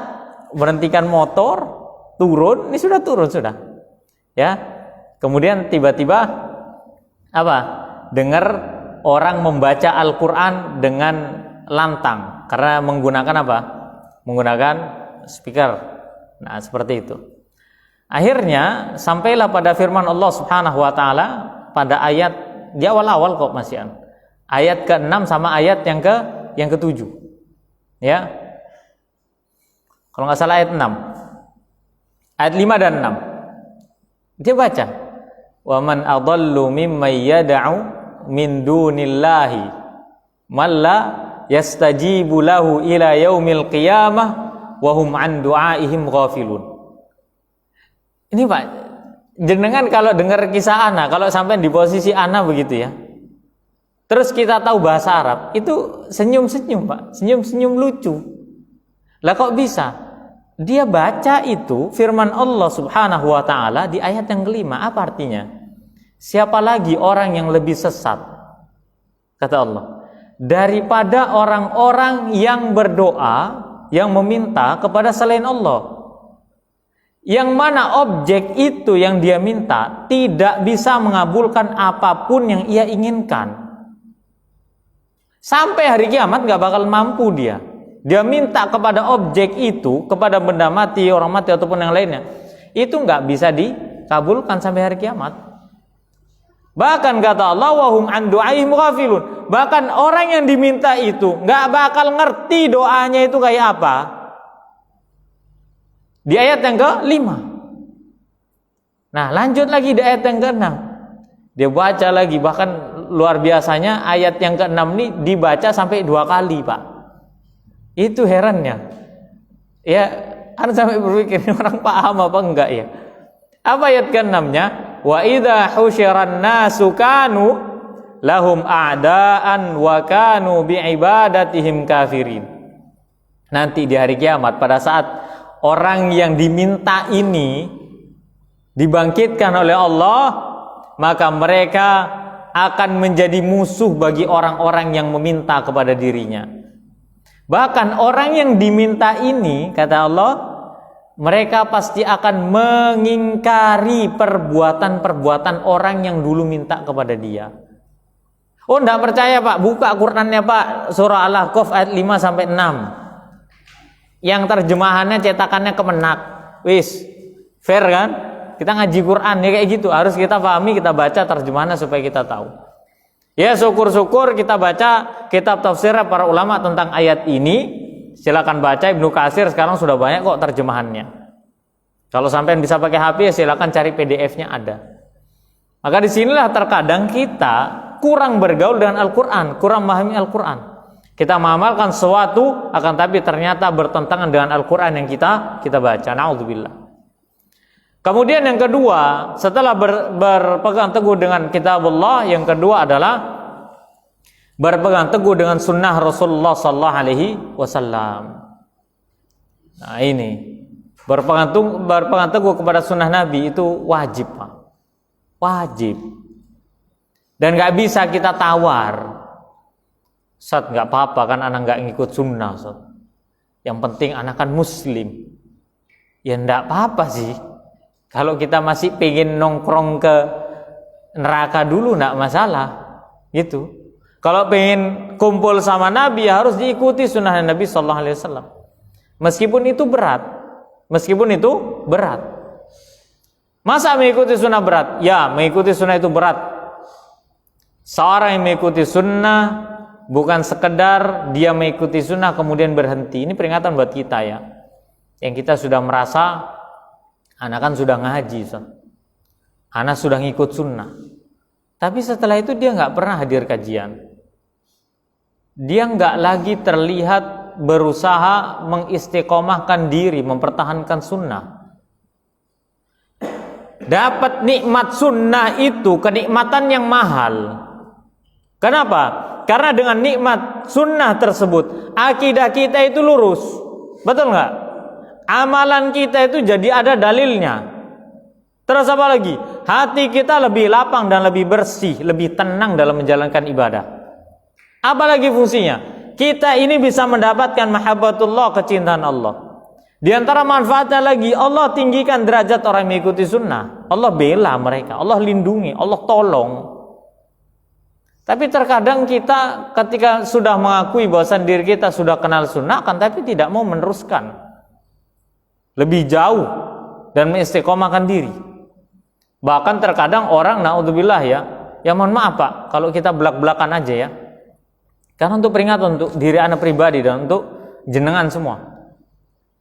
berhentikan motor, turun, ini sudah turun sudah. Ya. Kemudian tiba-tiba apa? Dengar orang membaca Al-Qur'an dengan lantang karena menggunakan apa? Menggunakan speaker. Nah, seperti itu. Akhirnya sampailah pada firman Allah Subhanahu wa taala pada ayat di awal-awal kok masih ayat ke-6 sama ayat yang ke-7. Ya. Kalau nggak salah ayat 6. Ayat 5 dan 6. Dia baca, "Wa man adallu mimman yad'u min dunillahi man la yastajibu lahu ila yaumil qiyamah wa hum an du'aihim ghafilun." Ini Pak, jenengan kalau dengar kisah ana, kalau sampai di posisi ana begitu ya, terus kita tahu bahasa Arab, itu senyum-senyum Pak, senyum-senyum lucu. Lah kok bisa? Dia baca itu firman Allah Subhanahu wa taala di ayat yang kelima. Apa artinya? Siapa lagi orang yang lebih sesat, kata Allah, daripada orang-orang yang berdoa, yang meminta kepada selain Allah, yang mana objek itu yang dia minta tidak bisa mengabulkan apapun yang ia inginkan. Sampai hari kiamat gak bakal mampu dia. Dia minta kepada objek itu, kepada benda mati, orang mati ataupun yang lainnya, itu gak bisa dikabulkan sampai hari kiamat. Bahkan kata Allah, wahum an du'aihim ghafilun. Bahkan orang yang diminta itu gak bakal ngerti doanya itu kayak apa. Di ayat yang ke-5. Nah, lanjut lagi di ayat yang ke-6. Dia baca lagi, bahkan luar biasanya ayat yang ke-6 ini dibaca sampai 2 kali, Pak. Itu herannya. Ya, Anda sampai berpikir ini orang paham apa enggak ya? Apa ayat ke-6-nya? Wa idza husyiran nasu kanu lahum a'daan wa kanu bi'ibadatihim kafirin. Nanti di hari kiamat pada saat orang yang diminta ini dibangkitkan oleh Allah, maka mereka akan menjadi musuh bagi orang-orang yang meminta kepada dirinya. Bahkan orang yang diminta ini, kata Allah, mereka pasti akan mengingkari perbuatan-perbuatan orang yang dulu minta kepada dia. Oh, enggak percaya Pak, buka Qur'annya Pak, surah Al-Ahqaf ayat 5 sampai 6. Yang terjemahannya cetakannya Kemenak. Wis, fair kan? Kita ngaji Quran ya kayak gitu, harus kita pahami, kita baca terjemahannya supaya kita tahu. Ya, syukur-syukur kita baca kitab tafsir para ulama tentang ayat ini. Silakan baca, Ibnu Katsir sekarang sudah banyak kok terjemahannya. Kalau sampai bisa pakai HP ya silakan cari PDF-nya ada. Maka disinilah terkadang kita kurang bergaul dengan Al-Quran, kurang memahami Al-Quran. Kita mengamalkan sesuatu akan tapi ternyata bertentangan dengan Al-Qur'an yang kita baca. Na'udzubillah. Kemudian yang kedua, setelah berpegang teguh dengan kitabullah, yang kedua adalah berpegang teguh dengan sunnah Rasulullah sallallahu alaihi wasallam. Nah, ini berpegang teguh kepada sunnah Nabi itu wajib, Pak. Wajib. Dan nggak bisa kita tawar. Ustaz, nggak apa-apa kan anak nggak ngikut sunnah, Ustaz. Yang penting anak kan muslim. Ya nggak apa-apa sih. Kalau kita masih pengen nongkrong ke neraka dulu nggak masalah, gitu. Kalau pengen kumpul sama Nabi ya harus diikuti sunnah Nabi Sallallahu Alaihi Wasallam. Meskipun itu berat. Masa mengikuti sunnah berat? Ya, mengikuti sunnah itu berat. Seorang yang mengikuti sunnah bukan sekedar dia mengikuti sunnah kemudian berhenti. Ini peringatan buat kita ya, yang kita sudah merasa anak kan sudah ngaji, anak sudah ngikut sunnah, tapi setelah itu dia nggak pernah hadir kajian, dia nggak lagi terlihat berusaha mengistiqomahkan diri, mempertahankan sunnah. Dapat nikmat sunnah itu kenikmatan yang mahal. Kenapa? Karena dengan nikmat sunnah tersebut akidah kita itu lurus. Betul nggak? Amalan kita itu jadi ada dalilnya. Terus apa lagi? Hati kita lebih lapang dan lebih bersih, lebih tenang dalam menjalankan ibadah. Apalagi fungsinya? Kita ini bisa mendapatkan mahabbatullah, kecintaan Allah. Di antara manfaatnya lagi, Allah tinggikan derajat orang yang mengikuti sunnah. Allah bela mereka, Allah lindungi, Allah tolong. Tapi terkadang kita ketika sudah mengakui bahwasan diri kita sudah kenal sunnah, kan tapi tidak mau meneruskan lebih jauh dan mengistiqomahkan diri. Bahkan terkadang orang, naudzubillah ya mohon maaf Pak, kalau kita belak-belakan aja ya. Karena untuk peringatan untuk diri anak pribadi dan untuk jenengan semua.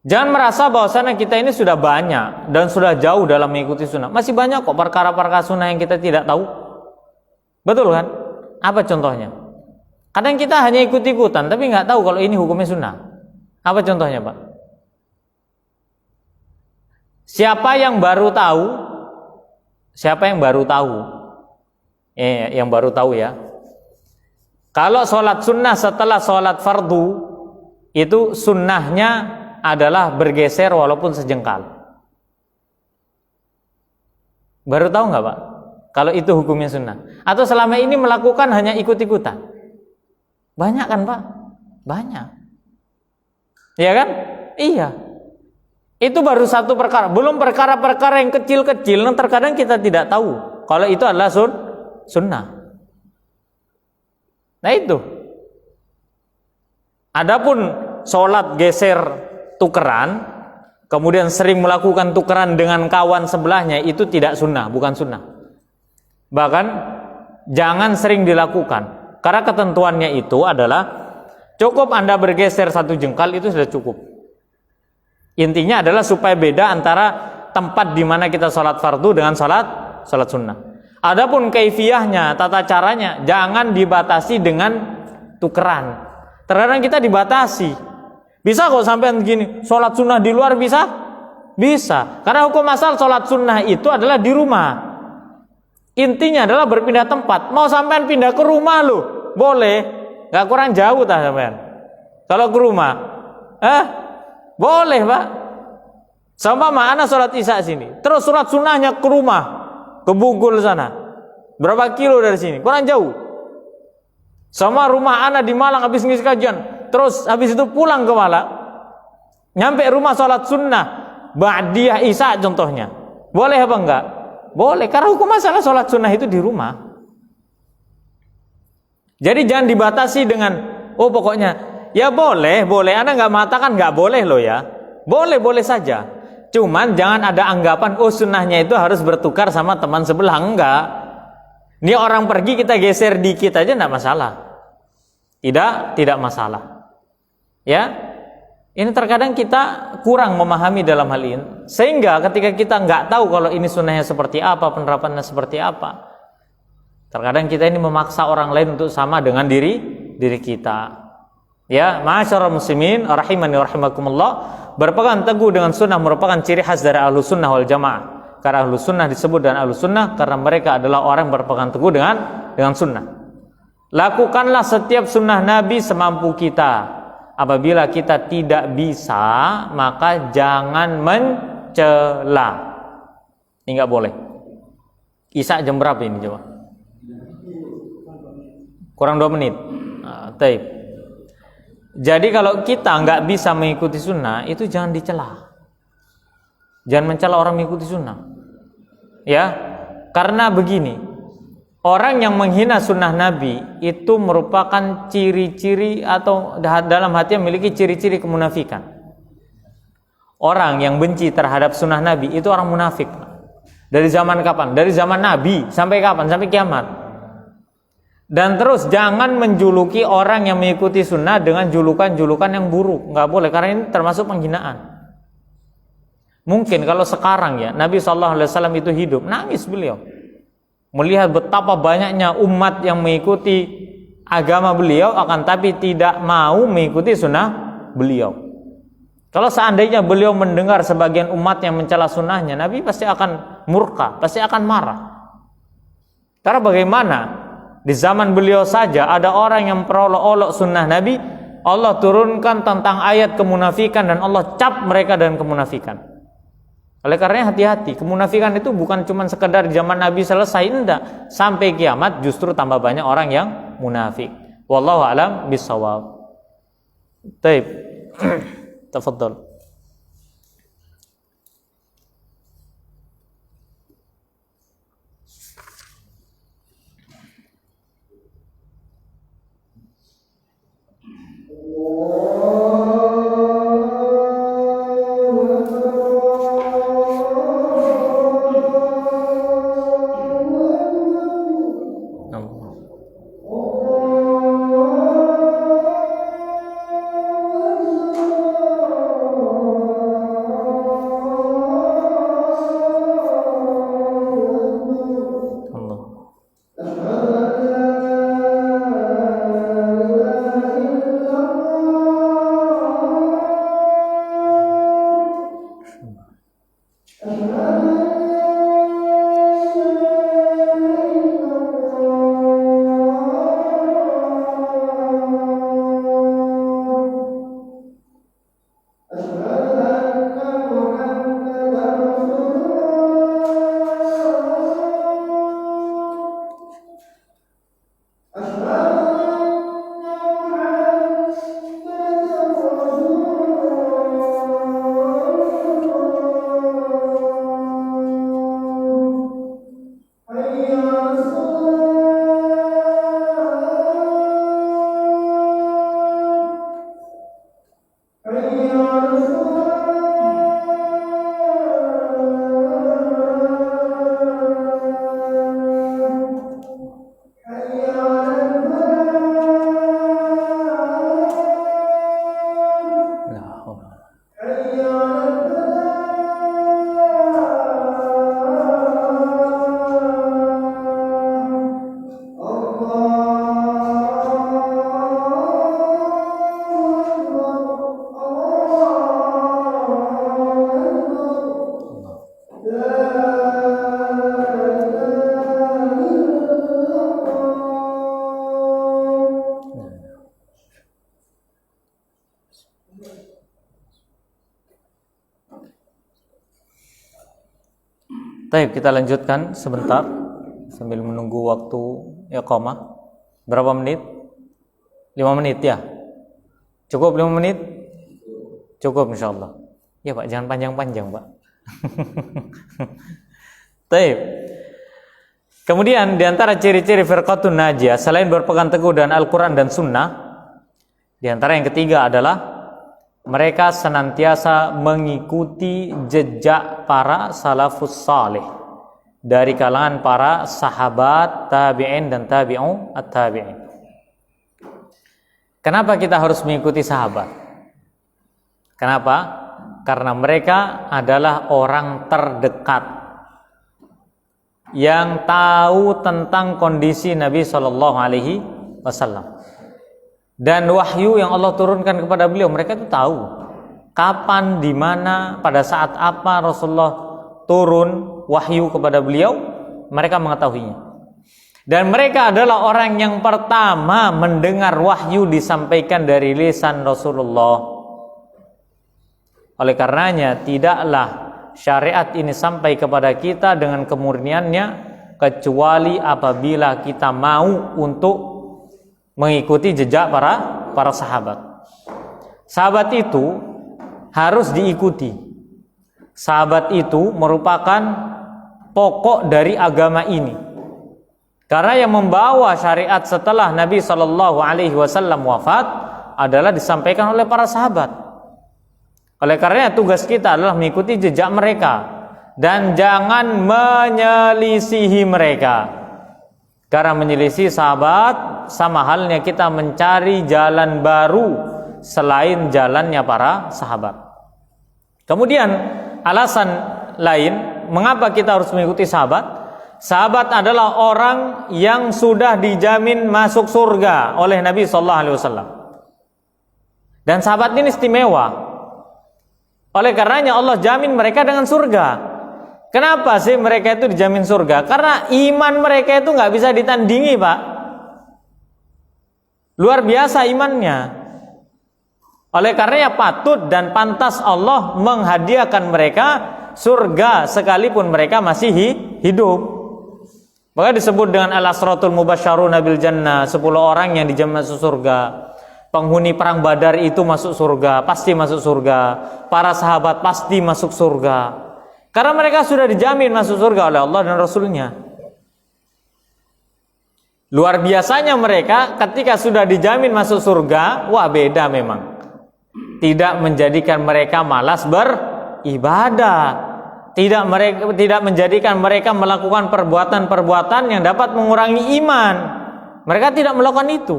Jangan merasa bahwasannya kita ini sudah banyak dan sudah jauh dalam mengikuti sunnah. Masih banyak kok perkara-perkara sunnah yang kita tidak tahu. Betul kan? Apa contohnya? Kadang kita hanya ikut-ikutan tapi nggak tahu kalau ini hukumnya sunnah. Apa contohnya Pak? Siapa yang baru tahu? Siapa yang baru tahu? Yang baru tahu ya. Kalau sholat sunnah setelah sholat fardu, itu sunnahnya adalah bergeser walaupun sejengkal. Baru tahu nggak Pak? Kalau itu hukumnya sunnah. Atau selama ini melakukan hanya ikut-ikutan? Banyak kan Pak? Banyak. Iya kan? Iya. Itu baru satu perkara. Belum perkara-perkara yang kecil-kecil yang terkadang kita tidak tahu kalau itu adalah sunnah. Nah itu. Adapun sholat geser tukeran, kemudian sering melakukan tukeran dengan kawan sebelahnya, itu tidak sunnah, bukan sunnah. Bahkan jangan sering dilakukan. Karena ketentuannya itu adalah cukup Anda bergeser satu jengkal itu sudah cukup. Intinya adalah supaya beda antara tempat di mana kita sholat fardu dengan sholat sunnah. Adapun kaifiyahnya, tata caranya, jangan dibatasi dengan tukeran. Terkadang kita dibatasi. Bisa kok sampai begini, sholat sunnah di luar bisa? Bisa. Karena hukum asal sholat sunnah itu adalah di rumah. Intinya adalah berpindah tempat. Mau sampean pindah ke rumah loh, boleh. Gak kurang jauh tak sampean. Kalau ke rumah, boleh Pak. Sama anak sholat isya sini, terus sholat sunnahnya ke rumah. Ke Bugul sana, berapa kilo dari sini? Kurang jauh. Sama rumah anak di Malang habis ngisi kajian, terus habis itu pulang ke Malang, nyampe rumah sholat sunnah, ba'diyah isya contohnya, boleh apa enggak? Boleh, karena hukum masalah sholat sunnah itu di rumah. Jadi jangan dibatasi dengan, oh pokoknya, ya boleh, anak nggak mengatakan nggak boleh loh ya, boleh saja. Cuman jangan ada anggapan oh sunnahnya itu harus bertukar sama teman sebelah. Enggak. Ini orang pergi kita geser dikit aja enggak masalah. Tidak masalah. Ya. Ini terkadang kita kurang memahami dalam hal ini. Sehingga ketika kita enggak tahu kalau ini sunnahnya seperti apa, penerapannya seperti apa, terkadang kita ini memaksa orang lain untuk sama dengan diri kita. Ya, ma'asyiral muslimin rahimani wa rahimakumullah, berpegang teguh dengan sunnah merupakan ciri khas dari Ahlus Sunnah wal Jamaah. Karena Ahlus Sunnah disebut dengan Ahlus Sunnah karena mereka adalah orang yang berpegang teguh dengan sunnah. Lakukanlah setiap sunnah Nabi semampu kita. Apabila kita tidak bisa, maka jangan mencela. Ini nggak boleh. Isya jam berapa ini coba? Kurang 2 menit. Taib. Jadi kalau kita nggak bisa mengikuti sunnah, itu jangan dicela. Jangan mencela orang mengikuti sunnah. Ya, karena begini, orang yang menghina sunnah Nabi itu merupakan ciri-ciri atau dalam hati memiliki ciri-ciri kemunafikan. Orang yang benci terhadap sunnah Nabi itu orang munafik. Dari zaman kapan? Dari zaman Nabi sampai kapan? Sampai kiamat. Dan terus jangan menjuluki orang yang mengikuti sunnah dengan julukan-julukan yang buruk. Nggak boleh, karena ini termasuk penghinaan. Mungkin kalau sekarang ya, Nabi SAW itu hidup, nangis beliau melihat betapa banyaknya umat yang mengikuti agama beliau, akan tapi tidak mau mengikuti sunnah beliau. Kalau seandainya beliau mendengar sebagian umat yang mencela sunnahnya, Nabi pasti akan murka, pasti akan marah. Karena bagaimana di zaman beliau saja ada orang yang memperolok-olok sunnah Nabi, Allah turunkan tentang ayat kemunafikan dan Allah cap mereka dengan kemunafikan. Oleh karenanya hati-hati, kemunafikan itu bukan cuma sekedar zaman Nabi selesai, enggak. Sampai kiamat justru tambah banyak orang yang munafik. Wallahu a'lam bishawab. Baik. Tafadhal. Baik, kita lanjutkan sebentar sambil menunggu waktu iqamah. Berapa menit? 5 menit ya? Cukup 5 menit? Cukup insyaallah. Ya Pak, jangan panjang-panjang Pak. Baik. Kemudian di antara ciri-ciri firqatun najiyah selain berpegang teguh dengan Al-Quran dan Sunnah, di antara yang ketiga adalah mereka senantiasa mengikuti jejak para salafus salih dari kalangan para sahabat, tabi'in dan tabi'u at-tabi'in. Kenapa kita harus mengikuti sahabat? Kenapa? Karena mereka adalah orang terdekat yang tahu tentang kondisi Nabi Shallallahu Alaihi Wasallam. dan wahyu yang Allah turunkan kepada beliau, mereka itu tahu kapan, di mana, pada saat apa Rasulullah turun wahyu kepada beliau, mereka mengetahuinya. Dan mereka adalah orang yang pertama mendengar wahyu disampaikan dari lisan Rasulullah. Oleh karenanya tidaklah syariat ini sampai kepada kita dengan kemurniannya kecuali apabila kita mau untuk mengikuti jejak para sahabat. Sahabat itu harus diikuti. Sahabat itu merupakan pokok dari agama ini. Karena yang membawa syariat setelah Nabi SAW wafat adalah disampaikan oleh para sahabat. Oleh karena tugas kita adalah mengikuti jejak mereka dan jangan menyelisihi mereka. Karena menyelisih sahabat sama halnya kita mencari jalan baru selain jalannya para sahabat. Kemudian alasan lain mengapa kita harus mengikuti sahabat? Sahabat adalah orang yang sudah dijamin masuk surga oleh Nabi SAW. Dan sahabat ini istimewa. Oleh karenanya Allah jamin mereka dengan surga. Kenapa sih mereka itu dijamin surga? Karena iman mereka itu nggak bisa ditandingi, Pak. Luar biasa imannya. Oleh karenanya patut dan pantas Allah menghadiahkan mereka surga sekalipun mereka masih hidup. Maka disebut dengan al-asratul mubasysyaruna bil jannah, 10 orang yang dijamin masuk surga. Penghuni perang Badar itu masuk surga, pasti masuk surga. Para sahabat pasti masuk surga. Karena mereka sudah dijamin masuk surga oleh Allah dan Rasulnya. Luar biasanya mereka ketika sudah dijamin masuk surga, wah beda memang. Tidak menjadikan mereka malas beribadah. Tidak menjadikan mereka melakukan perbuatan-perbuatan yang dapat mengurangi iman. Mereka tidak melakukan itu.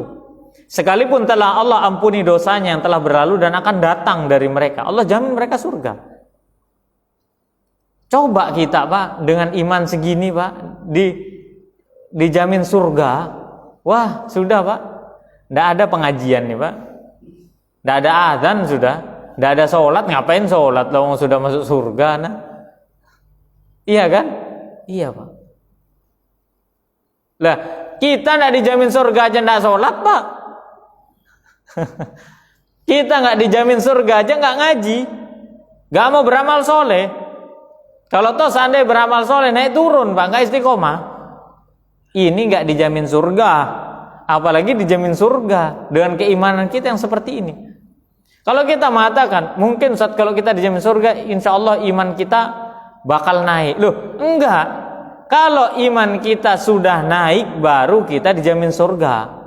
Sekalipun telah Allah ampuni dosanya yang telah berlalu dan akan datang dari mereka, Allah jamin mereka surga. Coba kita, Pak, dengan iman segini, Pak, dijamin surga. Wah, sudah, Pak. Tidak ada pengajian nih, Pak. Tidak ada azan sudah. Tidak ada sholat. Ngapain sholat? Kalau sudah masuk surga, nah. Iya kan? Iya, Pak. Lah, kita tidak dijamin surga aja tidak sholat, Pak. Kita nggak dijamin surga aja nggak ngaji, nggak mau beramal soleh. Kalau toh seandainya beramal soleh naik turun, Pak, nggak istiqomah. Ini nggak dijamin surga, apalagi dijamin surga dengan keimanan kita yang seperti ini. Kalau kita mengatakan mungkin saat kalau kita dijamin surga, insya Allah iman kita bakal naik. Loh, enggak. Kalau iman kita sudah naik baru kita dijamin surga.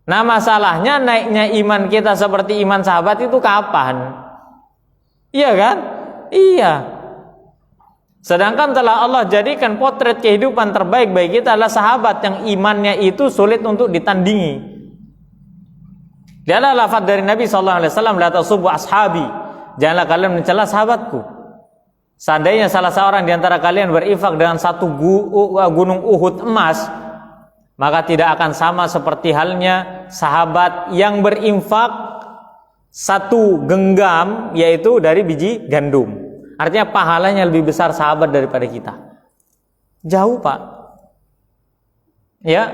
Nah, masalahnya naiknya iman kita seperti iman sahabat itu kapan? Iya kan? Iya. Sedangkan telah Allah jadikan potret kehidupan terbaik bagi kita adalah sahabat yang imannya itu sulit untuk ditandingi. Dialah lafaz dari Nabi SAW, la tasubbu ashabi. Janganlah kalian mencela sahabatku. Seandainya salah seorang di antara kalian berinfak dengan satu gunung Uhud emas, maka tidak akan sama seperti halnya sahabat yang berinfak satu genggam, yaitu dari biji gandum. Artinya pahalanya lebih besar sahabat daripada kita. Jauh, Pak. Ya,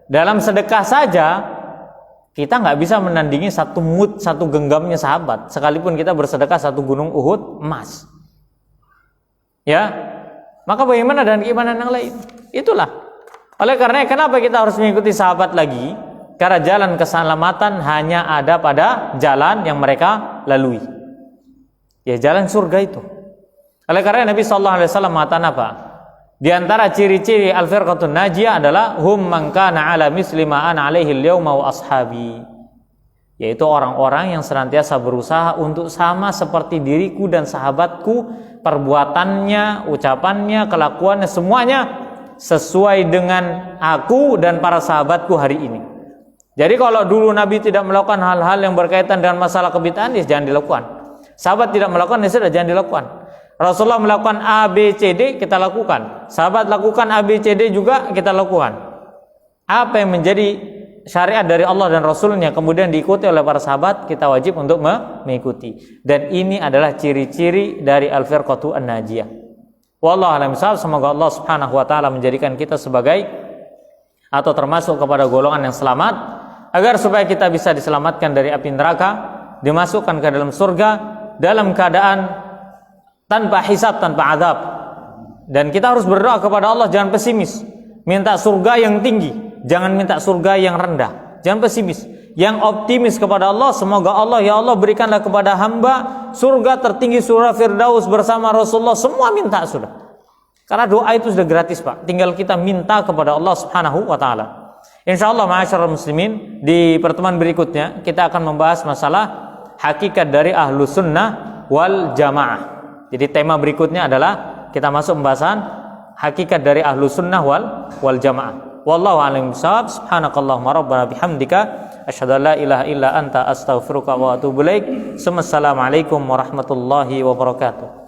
dalam sedekah saja kita nggak bisa menandingi satu genggamnya sahabat, sekalipun kita bersedekah satu gunung Uhud emas. Ya, maka bagaimana dengan keimanan yang lain? Itulah. Oleh karena kenapa kita harus mengikuti sahabat lagi? Karena jalan keselamatan hanya ada pada jalan yang mereka lalui. Ya, jalan surga itu. Oleh karena Nabi SAW mengatakan apa? Di antara ciri-ciri al-firqatun najiyah adalah hum man kana ala misli ma ana alaihi al-yauma wa ashabi. Yaitu orang-orang yang senantiasa berusaha untuk sama seperti diriku dan sahabatku, perbuatannya, ucapannya, kelakuannya, semuanya sesuai dengan aku dan para sahabatku hari ini. Jadi kalau dulu Nabi tidak melakukan hal-hal yang berkaitan dengan masalah kebid'ahan, ya jangan dilakukan. Sahabat tidak melakukan, ya sudah jangan dilakukan. Rasulullah melakukan A, B, C, D, kita lakukan. Sahabat lakukan A, B, C, D juga kita lakukan. Apa yang menjadi syariat dari Allah dan Rasulnya kemudian diikuti oleh para sahabat, kita wajib untuk mengikuti. Dan ini adalah ciri-ciri dari al-firqatu an-najiyah. Wallahu a'lam bishawab. Semoga Allah Subhanahu wa taala menjadikan kita sebagai atau termasuk kepada golongan yang selamat, agar supaya kita bisa diselamatkan dari api neraka, dimasukkan ke dalam surga dalam keadaan tanpa hisab, tanpa azab. Dan kita harus berdoa kepada Allah, jangan pesimis, minta surga yang tinggi, jangan minta surga yang rendah. Jangan pesimis, yang optimis kepada Allah, semoga Allah, ya Allah berikanlah kepada hamba surga tertinggi, surga Firdaus bersama Rasulullah. Semua minta sudah. Karena doa itu sudah gratis, Pak. Tinggal kita minta kepada Allah Subhanahu wa taala. Insyaallah ma'asyiral muslimin, di pertemuan berikutnya kita akan membahas masalah hakikat dari Ahlus Sunnah wal Jamaah. Jadi tema berikutnya adalah kita masuk pembahasan hakikat dari Ahlus Sunnah wal Jamaah. Wallahu a'lam bishawab. Subhanakallahumma rabbana bihamdika asyhadu an la ilaha illa anta astaghfiruka wa atubu ilaik. Assalamualaikum warahmatullahi wabarakatuh.